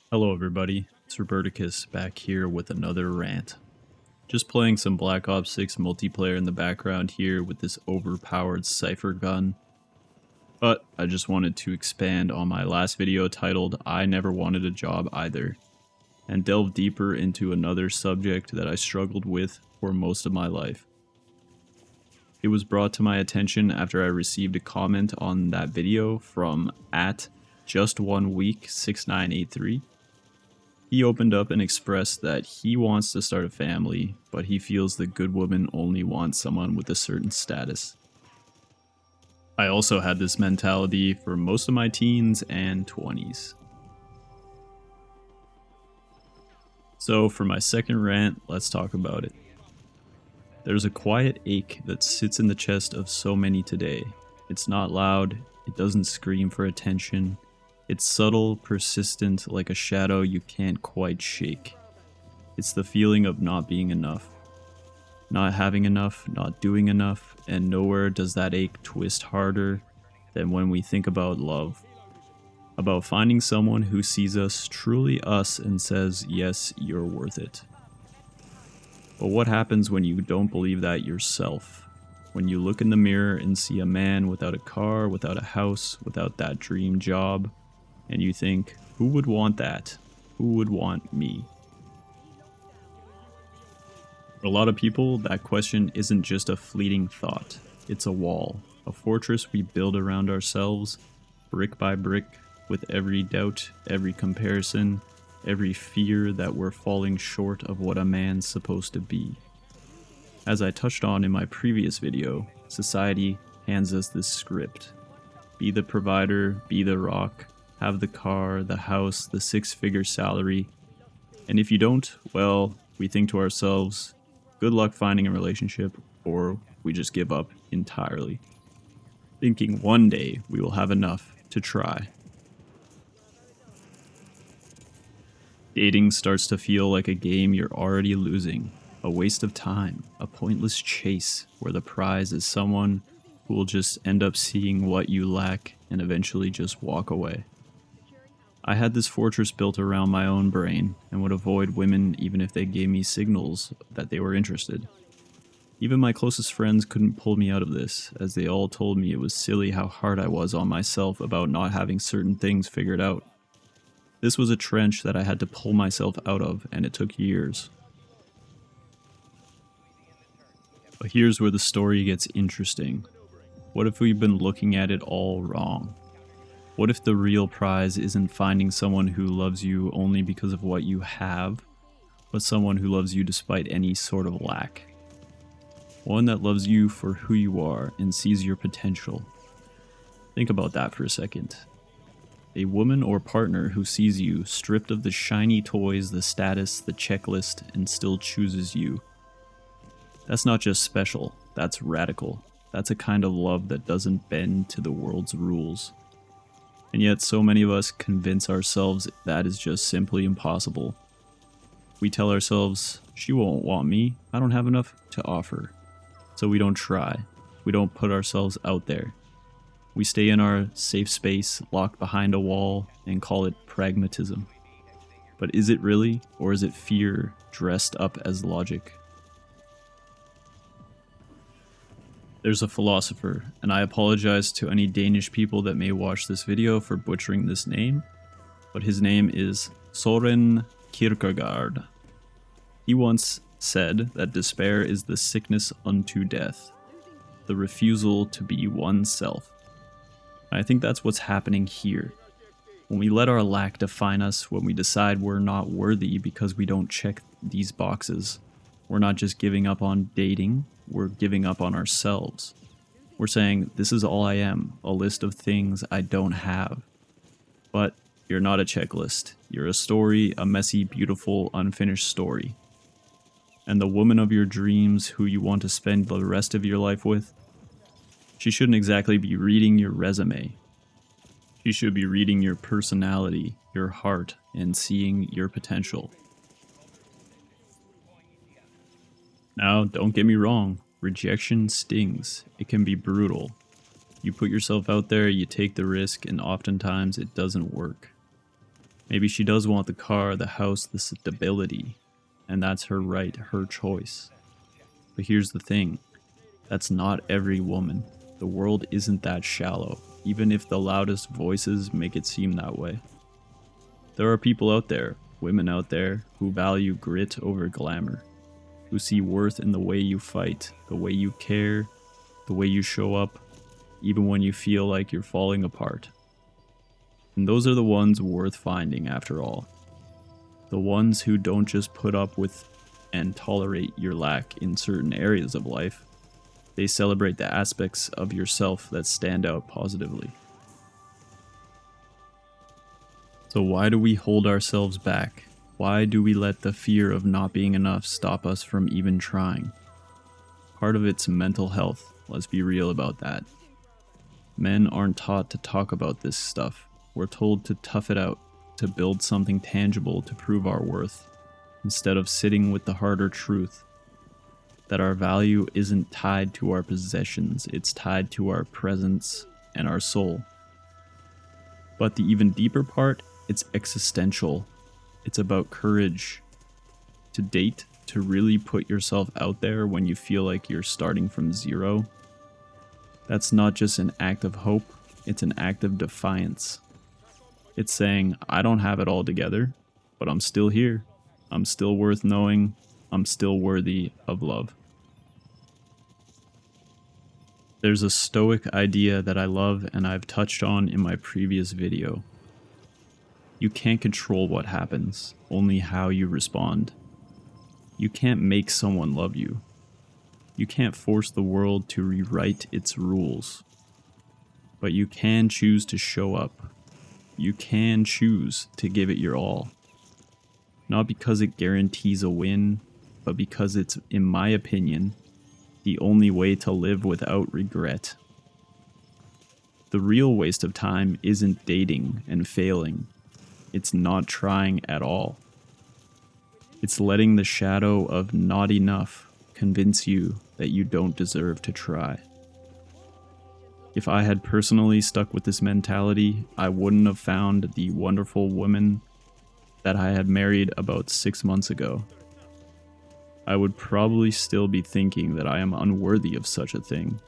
Hello everybody, it's Roberticus back here with another rant. Just playing some Black Ops 6 multiplayer in the background here with this overpowered cypher gun. But I just wanted to expand on my last video titled I Never Wanted a Job Either, and delve deeper into another subject that I struggled with for most of my life. It was brought to my attention after I received a comment on that video from @JustOneWeek6983. He opened up and expressed that he wants to start a family, but he feels the good woman only wants someone with a certain status. I also had this mentality for most of my teens and 20s. So for my second rant, let's talk about it. There's a quiet ache that sits in the chest of so many today. It's not loud, it doesn't scream for attention. It's subtle, persistent, like a shadow you can't quite shake. It's the feeling of not being enough. Not having enough, not doing enough, and nowhere does that ache twist harder than when we think about love. About finding someone who sees us truly us and says, yes, you're worth it. But what happens when you don't believe that yourself? When you look in the mirror and see a man without a car, without a house, without that dream job, and you think, who would want that? Who would want me? For a lot of people, that question isn't just a fleeting thought. It's a wall, a fortress we build around ourselves, brick by brick, with every doubt, every comparison, every fear that we're falling short of what a man's supposed to be. As I touched on in my previous video, society hands us this script. Be the provider, be the rock, have the car, the house, the six-figure salary, and if you don't, well, we think to ourselves, good luck finding a relationship, or we just give up entirely, thinking one day we will have enough to try. Dating starts to feel like a game you're already losing, a waste of time, a pointless chase where the prize is someone who will just end up seeing what you lack and eventually just walk away. I had this fortress built around my own brain and would avoid women even if they gave me signals that they were interested. Even my closest friends couldn't pull me out of this, as they all told me it was silly how hard I was on myself about not having certain things figured out. This was a trench that I had to pull myself out of, and it took years. But here's where the story gets interesting. What if we've been looking at it all wrong? What if the real prize isn't finding someone who loves you only because of what you have, but someone who loves you despite any sort of lack? One that loves you for who you are and sees your potential. Think about that for a second. A woman or partner who sees you stripped of the shiny toys, the status, the checklist, and still chooses you. That's not just special, that's radical. That's a kind of love that doesn't bend to the world's rules. And yet so many of us convince ourselves that is just simply impossible. We tell ourselves, she won't want me, I don't have enough to offer. So we don't try. We don't put ourselves out there. We stay in our safe space, locked behind a wall, and call it pragmatism. But is it really, or is it fear dressed up as logic? There's a philosopher, and I apologize to any Danish people that may watch this video for butchering this name, but his name is Søren Kierkegaard. He once said that despair is the sickness unto death, the refusal to be oneself. And I think that's what's happening here. When we let our lack define us, when we decide we're not worthy because we don't check these boxes, we're not just giving up on dating, we're giving up on ourselves. We're saying, this is all I am, a list of things I don't have. But you're not a checklist. You're a story, a messy, beautiful, unfinished story. And the woman of your dreams who you want to spend the rest of your life with, she shouldn't exactly be reading your resume. She should be reading your personality, your heart, and seeing your potential. Now, don't get me wrong, rejection stings. It can be brutal. You put yourself out there, you take the risk, and oftentimes it doesn't work. Maybe she does want the car, the house, the stability, and that's her right, her choice. But here's the thing, that's not every woman. The world isn't that shallow, even if the loudest voices make it seem that way. There are people out there, women out there, who value grit over glamour, who see worth in the way you fight, the way you care, the way you show up, even when you feel like you're falling apart. And those are the ones worth finding after all. The ones who don't just put up with and tolerate your lack in certain areas of life. They celebrate the aspects of yourself that stand out positively. So why do we hold ourselves back? Why do we let the fear of not being enough stop us from even trying? Part of it's mental health, let's be real about that. Men aren't taught to talk about this stuff. We're told to tough it out, to build something tangible to prove our worth, instead of sitting with the harder truth that our value isn't tied to our possessions, it's tied to our presence and our soul. But the even deeper part, it's existential. It's about courage. To date, to really put yourself out there when you feel like you're starting from zero. That's not just an act of hope, it's an act of defiance. It's saying, I don't have it all together, but I'm still here. I'm still worth knowing. I'm still worthy of love. There's a stoic idea that I love and I've touched on in my previous video. You can't control what happens, only how you respond. You can't make someone love you. You can't force the world to rewrite its rules. But you can choose to show up. You can choose to give it your all. Not because it guarantees a win, but because it's, in my opinion, the only way to live without regret. The real waste of time isn't dating and failing. It's not trying at all. It's letting the shadow of not enough convince you that you don't deserve to try. If I had personally stuck with this mentality, I wouldn't have found the wonderful woman that I had married about 6 months ago. I would probably still be thinking that I am unworthy of such a thing.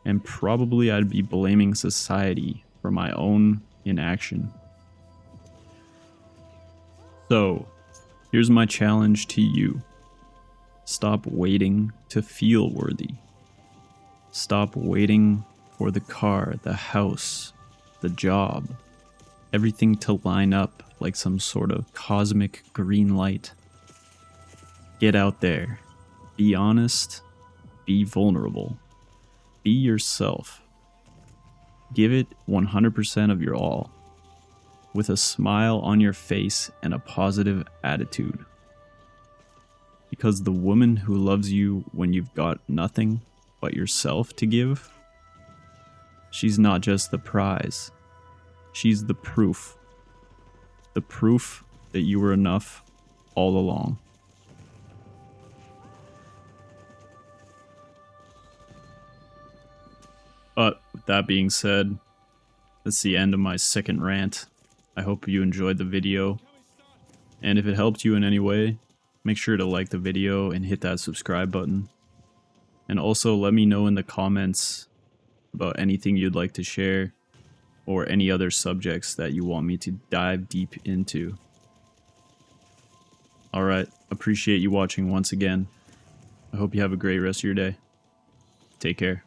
And probably I'd be blaming society for my own inaction. So, here's my challenge to you. Stop waiting to feel worthy. Stop waiting for the car, the house, the job, everything to line up like some sort of cosmic green light. Get out there. Be honest. Be vulnerable. Be yourself. Give it 100% of your all, with a smile on your face and a positive attitude. Because the woman who loves you when you've got nothing but yourself to give, she's not just the prize. She's the proof. The proof that you were enough all along. But with that being said, that's the end of my second rant. I hope you enjoyed the video. And if it helped you in any way, make sure to like the video and hit that subscribe button. And also let me know in the comments about anything you'd like to share or any other subjects that you want me to dive deep into. Alright, appreciate you watching once again. I hope you have a great rest of your day. Take care.